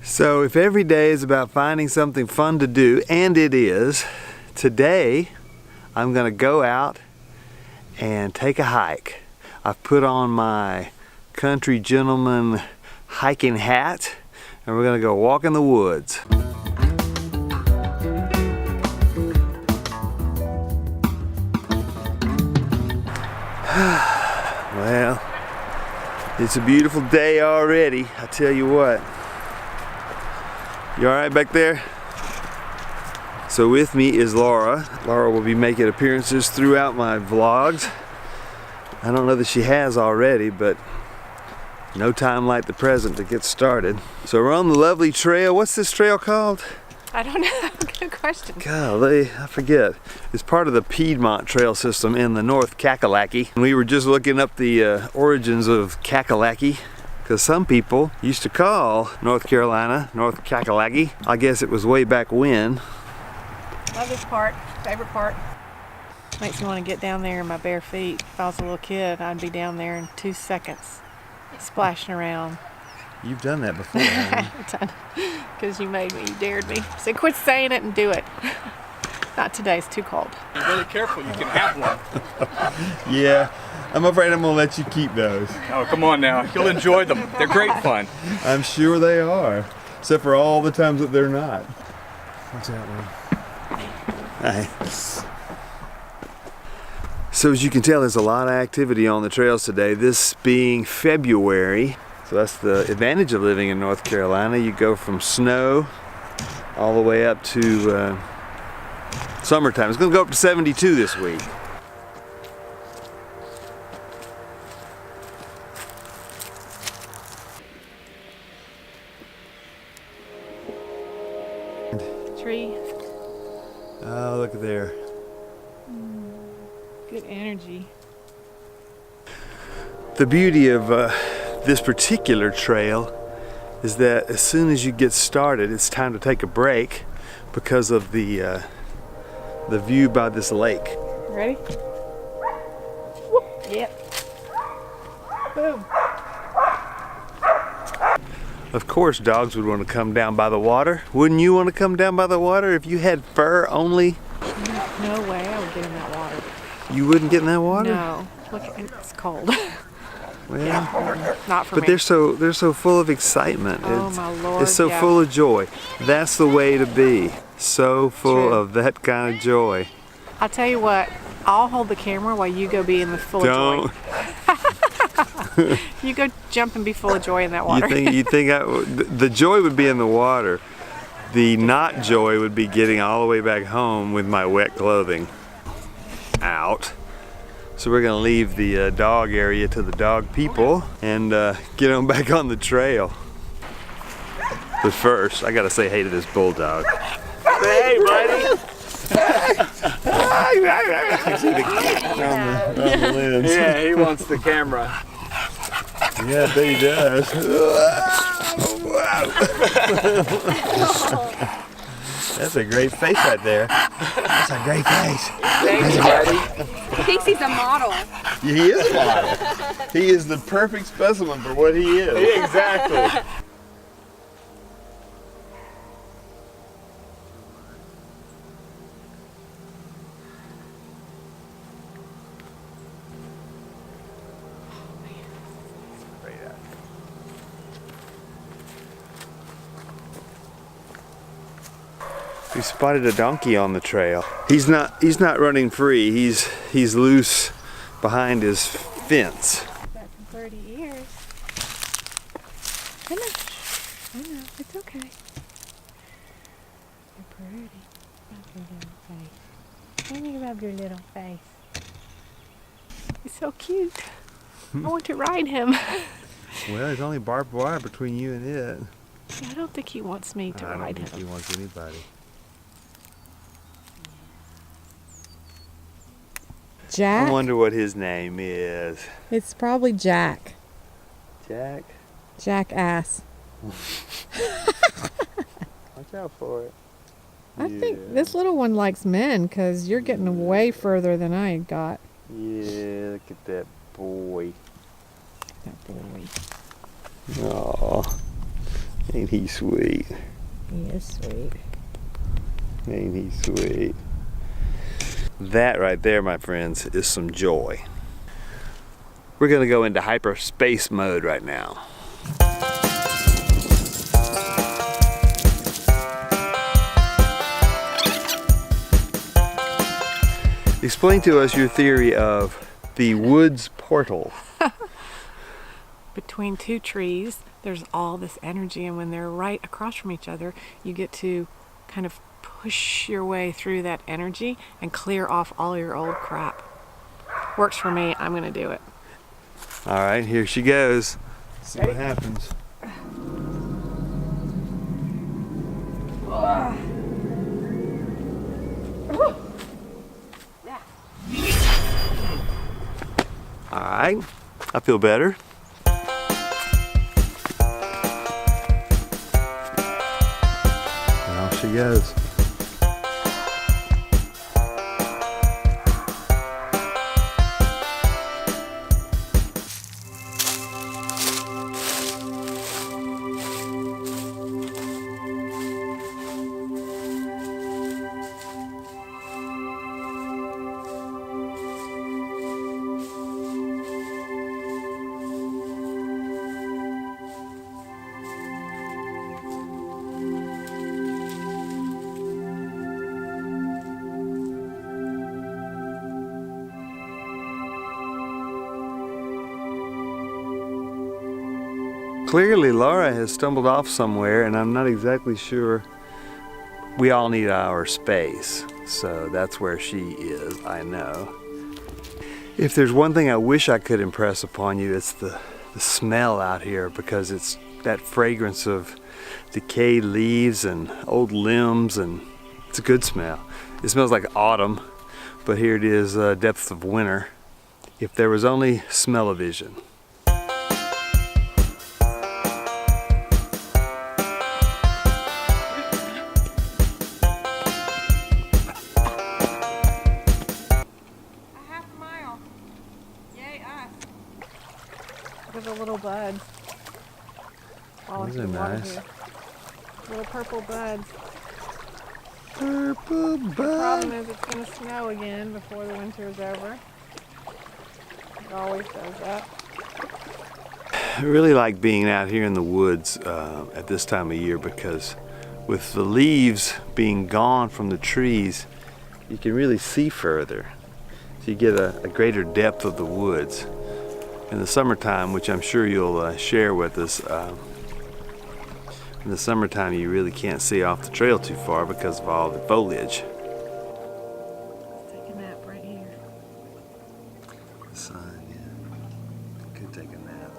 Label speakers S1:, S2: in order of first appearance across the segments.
S1: So if every day is about finding something fun to do, and it is, today I'm gonna go out and take a hike. I've put on my country gentleman hiking hat and we're gonna go walk in the woods. Well, it's a beautiful day already, I tell you what. You all right back there? So with me is Laura. Laura will be making appearances throughout my vlogs. I don't know that she has already, but no time like the present to get started. So we're on the lovely trail. What's this trail called?
S2: I don't know. Good question.
S1: Golly, I forget. It's part of the Piedmont Trail system in the North Cackalacky. We were just looking up the origins of Cackalacky, because some people used to call North Carolina North Cackalacky. I guess it was way back when.
S2: Love this part. Favorite part. Makes me want to get down there in my bare feet. If I was a little kid, I'd be down there in 2 seconds, splashing around.
S1: You've done that before, haven't you?
S2: Because you made me, you dared me. So quit saying it and do it. Not today, it's too cold.
S3: Be really careful, you can have one.
S1: Yeah, I'm afraid I'm gonna let you keep those.
S3: Oh, come on now, you'll enjoy them. They're great fun.
S1: I'm sure they are, except for all the times that they're not. What's that one? Hi. So as you can tell, there's a lot of activity on the trails today, this being February. So that's the advantage of living in North Carolina. You go from snow all the way up to summertime. It's gonna go up to 72 this week.
S2: Tree.
S1: Oh, look at there.
S2: Good energy.
S1: The beauty of this particular trail is that as soon as you get started, it's time to take a break because of the view by this lake.
S2: Ready? Whoop. Yep. Boom.
S1: Of course, dogs would want to come down by the water. Wouldn't you want to come down by the water if you had fur only?
S2: No way I would get in that water.
S1: You wouldn't get in that water?
S2: No. Look, it's cold.
S1: Well,
S2: yeah, not for
S1: but
S2: me.
S1: they're so full of excitement.
S2: Oh my Lord,
S1: it's so
S2: yeah.
S1: full of joy. That's the way to be. So full
S2: True.
S1: of that kind of joy.
S2: I'll tell you what, I'll hold the camera while you go be in the full
S1: Don't.
S2: of joy. You go jump and be full of joy in that water.
S1: You think the joy would be in the water. The not joy would be getting all the way back home with my wet clothing out. So we're gonna leave the dog area to the dog people and get on back on the trail. But first, I gotta say hey to this bulldog. Hey, buddy! See the on the lens.
S3: Yeah, he wants the camera.
S1: Yeah, I bet he does. That's a great face right there. That's a great face.
S3: Thanks, buddy.
S4: He thinks he's a model.
S1: He is a model. He is the perfect specimen for what he is.
S3: Exactly.
S1: We spotted a donkey on the trail. He's not running free. He's loose behind his fence.
S2: Back in 30 years. I know, it's okay. You're pretty. Rub your little face. Let me rub your little face. He's so cute. I want to ride him.
S1: Well, there's only barbed wire between you and it.
S2: I don't think he wants me to
S1: I don't
S2: ride
S1: think
S2: him.
S1: he wants anybody.
S5: Jack?
S1: I wonder what his name is.
S5: It's probably Jack.
S1: Jack?
S5: Jackass.
S1: Watch out for it.
S5: I think this little one likes men because you're getting way further than I got.
S1: Yeah, look at that boy.
S5: That boy.
S1: Aw. Ain't he sweet?
S5: He is sweet.
S1: Ain't he sweet? That right there, my friends, is some joy. We're gonna go into hyperspace mode right now. Explain to us your theory of the woods portal.
S2: Between two trees, there's all this energy, and when they're right across from each other, you get to kind of push your way through that energy and clear off all your old crap. Works for me. I'm gonna do it.
S1: All right, here she goes. See what happens. All right, I feel better. And off she goes. Clearly Laura has stumbled off somewhere, and I'm not exactly sure. We all need our space, so that's where she is, I know. If there's one thing I wish I could impress upon you, it's the smell out here, because it's that fragrance of decayed leaves and old limbs, and it's a good smell. It smells like autumn, but here it is, depths of winter. If there was only smell-o-vision.
S2: There's a little bud.
S1: Those are nice.
S2: Here. Little purple buds.
S1: Purple
S2: The
S1: bud.
S2: problem is it's going to snow again before the winter is over. It always does that.
S1: I really like being out here in the woods at this time of year, because with the leaves being gone from the trees, you can really see further. So you get a greater depth of the woods. In the summertime, which I'm sure you'll share with us, in the summertime you really can't see off the trail too far because of all the foliage.
S2: Let's take a nap right here.
S1: The sun, yeah. Could take a nap.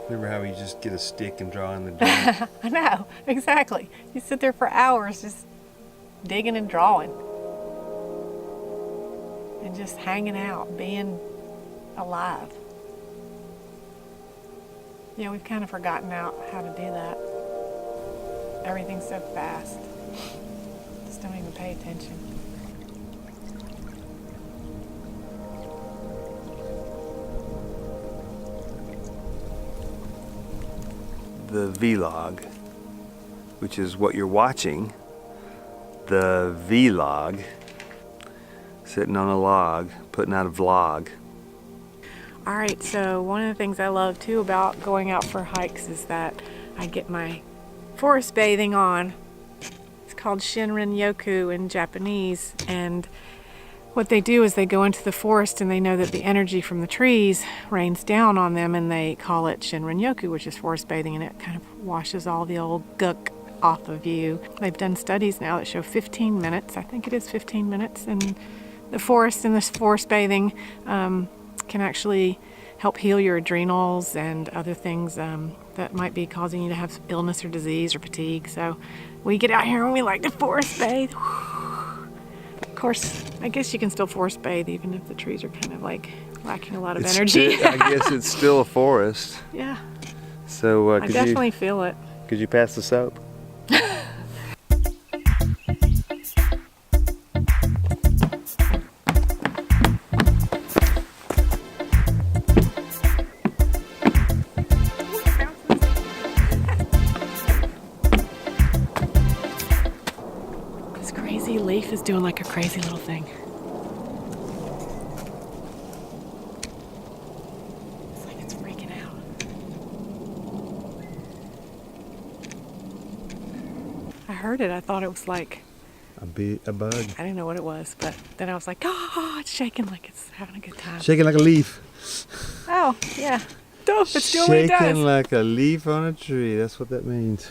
S1: Remember how you just get a stick and draw in the dirt?
S2: I know, exactly. You sit there for hours just digging and drawing. And just hanging out, being alive. Yeah, we've kind of forgotten out how to do that. Everything's so fast. Just don't even pay attention.
S1: The vlog, which is what you're watching, the vlog, sitting on a log, putting out a vlog.
S2: All right, so one of the things I love too about going out for hikes is that I get my forest bathing on. It's called Shinrin Yoku in Japanese, and what they do is they go into the forest and they know that the energy from the trees rains down on them, and they call it Shinrin Yoku, which is forest bathing, and it kind of washes all the old gunk off of you. They've done studies now that show 15 minutes, I think it is 15 minutes, in the forest, and this forest bathing can actually help heal your adrenals and other things that might be causing you to have illness or disease or fatigue. So we get out here and we like to forest bathe. Of course, I guess you can still forest bathe even if the trees are kind of like lacking a lot of energy.
S1: I guess it's still a forest.
S2: Yeah,
S1: So
S2: I definitely feel it.
S1: could you pass the soap?
S2: crazy leaf is doing like a crazy little thing. It's like it's freaking out. I heard it. I thought it was like
S1: A bug.
S2: I didn't know what it was, but then I was like, oh, it's shaking like it's having a good time.
S1: Shaking like a leaf.
S2: Oh, yeah. Dope, it's doing what it
S1: Shaking
S2: does.
S1: like a leaf on a tree. That's what that means.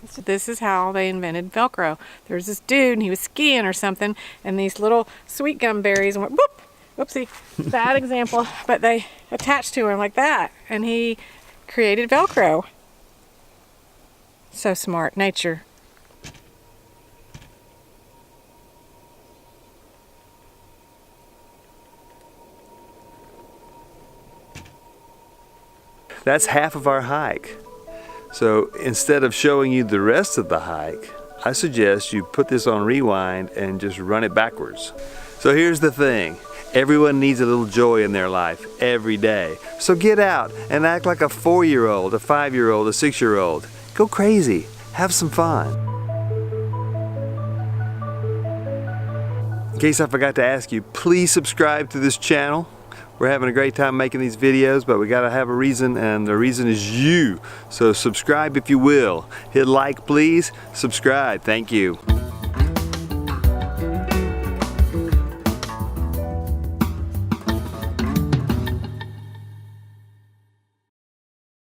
S2: So this is how they invented Velcro. There's this dude, and he was skiing or something, and these little sweet gum berries went boop. Whoopsie, bad example, but they attached to him like that, and he created Velcro. So smart, nature.
S1: That's half of our hike. So instead of showing you the rest of the hike, I suggest you put this on rewind and just run it backwards. So here's the thing. Everyone needs a little joy in their life every day. So get out and act like a 4-year-old, a 5-year-old, a 6-year-old. Go crazy. Have some fun. In case I forgot to ask you, please subscribe to this channel. We're having a great time making these videos, but we gotta have a reason, and the reason is you. So subscribe if you will. Hit like, please. Subscribe. Thank you.